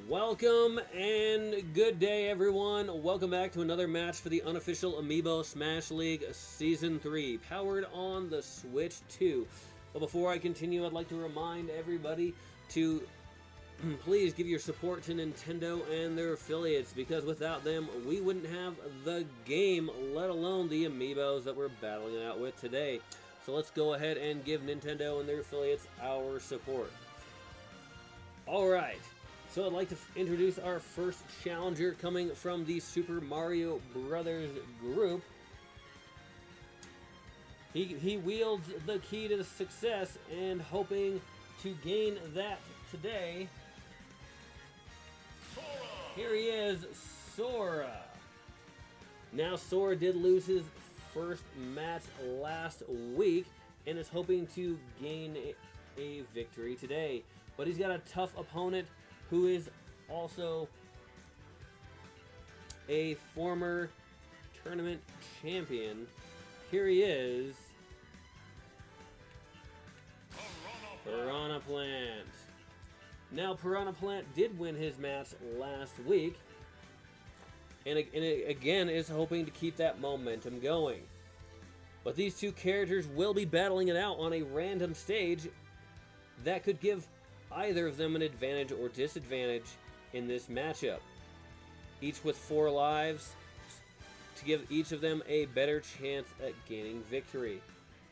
Welcome and good day, everyone. Welcome back to another match for the Unofficial Amiibo Smash League Season 3, powered on the Switch 2. But before I continue, I'd like to remind everybody to please give your support to Nintendo and their affiliates, because without them, we wouldn't have the game, let alone the Amiibos that we're battling it out with today. So let's go ahead and give Nintendo and their affiliates our support. Alright. So I'd like to introduce our first challenger coming from the Super Mario Brothers group. He wields the key to success and hoping to gain that today. Sora. Here he is, Sora. Now Sora did lose his first match last week and is hoping to gain a victory today. But he's got a tough opponent who is also a former tournament champion. Here he is, Piranha Plant. Now, Piranha Plant did win his match last week, and again is hoping to keep that momentum going. But these two characters will be battling it out on a random stage that could give either of them an advantage or disadvantage in this matchup. Each with 4 lives to give each of them a better chance at gaining victory.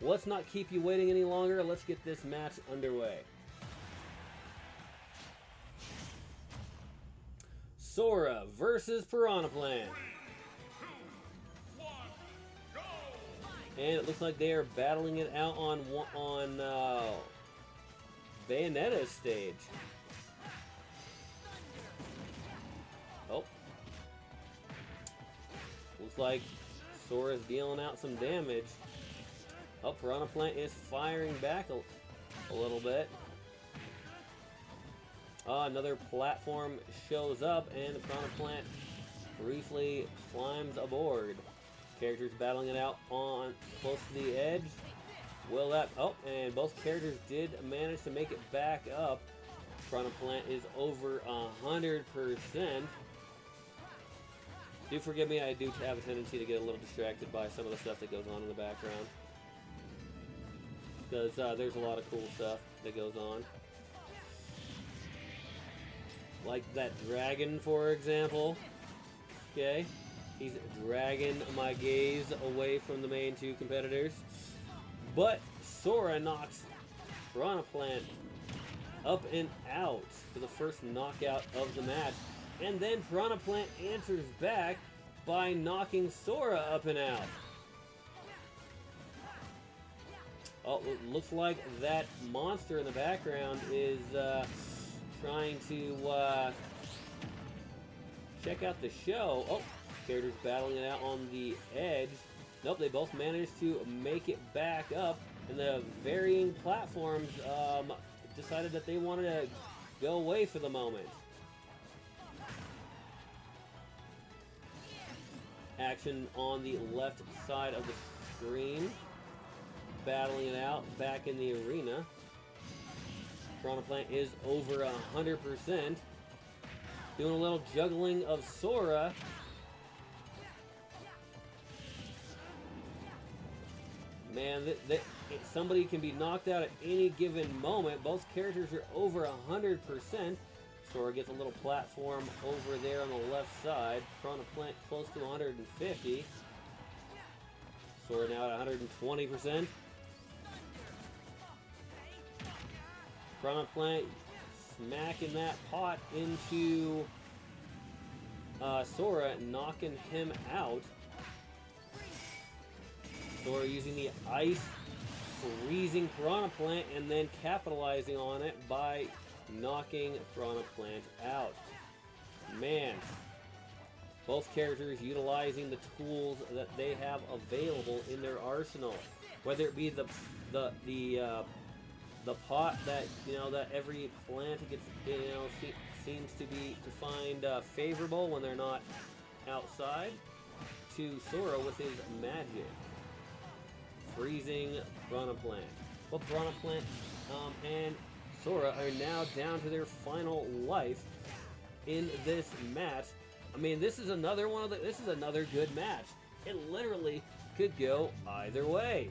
Well, let's not keep you waiting any longer. Let's get this match underway. Sora versus Piranha Plant. 3, 2, 1, go! And it looks like they are battling it out on Bayonetta's stage. Oh. Looks like Sora's dealing out some damage. Oh, Piranha Plant is firing back a little bit. Another platform shows up and the Piranha Plant briefly climbs aboard. Characters battling it out on close to the edge. Will that... Oh, and both characters did manage to make it back up. Piranha Plant is over 100%. Do forgive me, I do have a tendency to get a little distracted by some of the stuff that goes on in the background. Because there's a lot of cool stuff that goes on. Like that dragon, for example. Okay. He's dragging my gaze away from the main 2 competitors. But Sora knocks Piranha Plant up and out for the first knockout of the match. And then Piranha Plant answers back by knocking Sora up and out. Oh, it looks like that monster in the background is trying to check out the show. Oh, characters battling it out on the edge. Nope, they both managed to make it back up, and the varying platforms decided that they wanted to go away for the moment. Action on the left side of the screen. Battling it out back in the arena. Piranha Plant is over 100%. Doing a little juggling of Sora. Man, somebody can be knocked out at any given moment. Both characters are over 100%. Sora gets a little platform over there on the left side. Piranha Plant close to 150. Sora now at 120%. Piranha Plant smacking that pot into Sora, knocking him out. Sora using the ice, freezing Piranha Plant, and then capitalizing on it by knocking Piranha Plant out. Man, both characters utilizing the tools that they have available in their arsenal, whether it be the pot that that every plant gets seems to find favorable when they're not outside, to Sora with his magic. Freezing Piranha Plant. Well, Piranha Plant and Sora are now down to their final life. in this match. I mean, this is another good match. It literally could go either way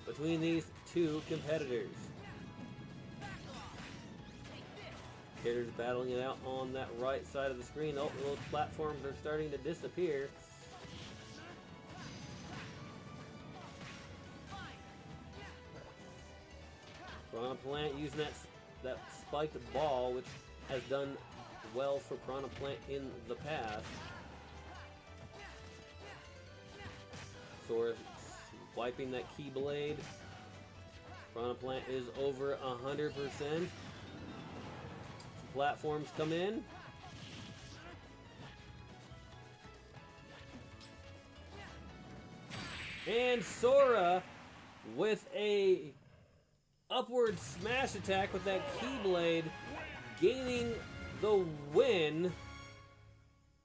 between these two competitors. Characters battling it out on that right side of the screen. Oh, those platforms are starting to disappear. Piranha Plant using that spiked ball, which has done well for Piranha Plant in the past. Sora wiping that Keyblade. Piranha Plant is over 100%. Platforms come in. And Sora with a upward smash attack with that Keyblade, gaining the win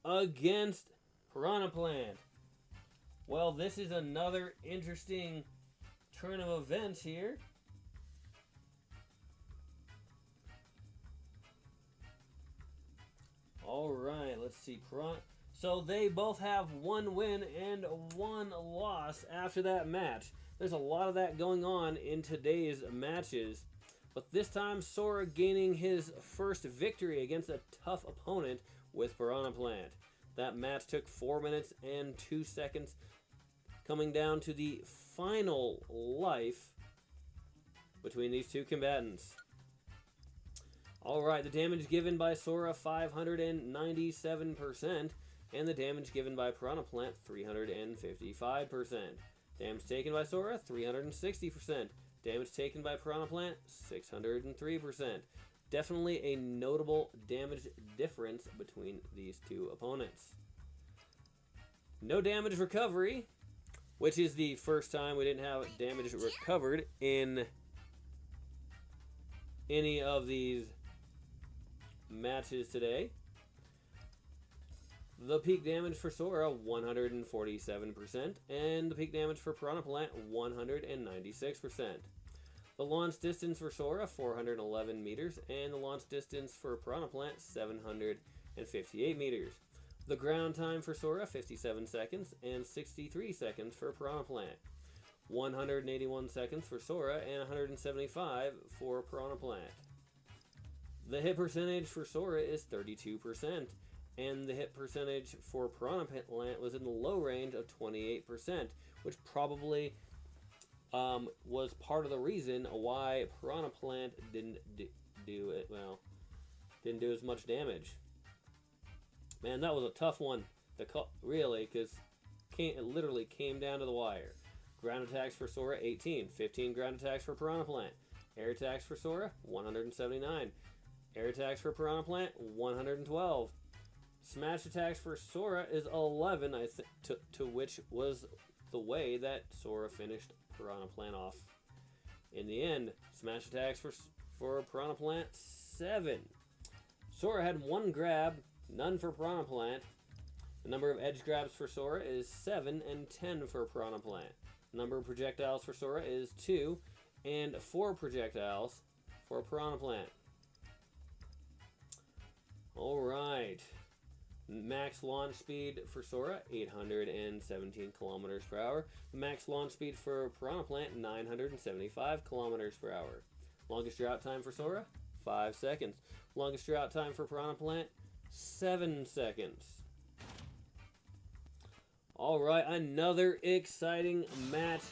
against Piranha Plant. Well, this is another interesting turn of events here. Alright, let's see. So they both have one win and one loss after that match. There's a lot of that going on in today's matches. But this time, Sora gaining his first victory against a tough opponent with Piranha Plant. That match took 4 minutes and 2 seconds, coming down to the final life between these two combatants. Alright, the damage given by Sora, 597%, and the damage given by Piranha Plant, 355%. Damage taken by Sora, 360%. Damage taken by Piranha Plant, 603%. Definitely a notable damage difference between these two opponents. No damage recovery, which is the first time we didn't have damage recovered in any of these matches today. The peak damage for Sora, 147%, and the peak damage for Piranha Plant, 196%. The launch distance for Sora, 411 meters, and the launch distance for Piranha Plant, 758 meters. The ground time for Sora, 57 seconds, and 63 seconds for Piranha Plant. 181 seconds for Sora, and 175 for Piranha Plant. The hit percentage for Sora is 32%, and the hit percentage for Piranha Plant was in the low range of 28%, which probably was part of the reason why Piranha Plant didn't do as much damage. Man, that was a tough one to call, really, because it literally came down to the wire. Ground attacks for Sora, 18. 15 ground attacks for Piranha Plant. Air attacks for Sora, 179. Air attacks for Piranha Plant, 112. Smash attacks for Sora is 11, to which was the way that Sora finished Piranha Plant off. In the end, smash attacks for Piranha Plant, 7. Sora had 1 grab, none for Piranha Plant. The number of edge grabs for Sora is 7 and 10 for Piranha Plant. The number of projectiles for Sora is 2 and 4 projectiles for Piranha Plant. Alright. Max launch speed for Sora, 817 kilometers per hour. The max launch speed for Piranha Plant, 975 kilometers per hour. Longest drought time for Sora, 5 seconds. Longest drought time for Piranha Plant, 7 seconds. Alright, another exciting match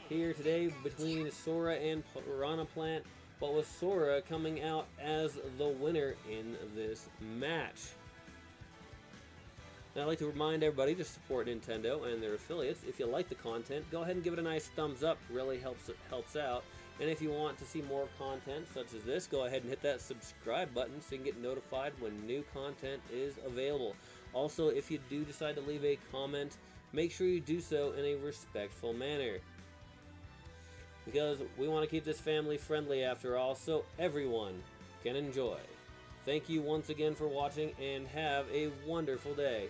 here today between Sora and Piranha Plant, but with Sora coming out as the winner in this match. Now, I'd like to remind everybody to support Nintendo and their affiliates. If you like the content, go ahead and give it a nice thumbs up. Really helps out. And if you want to see more content such as this, go ahead and hit that subscribe button so you can get notified when new content is available. Also, if you do decide to leave a comment, make sure you do so in a respectful manner, because we want to keep this family friendly after all, so everyone can enjoy. Thank you once again for watching, and have a wonderful day.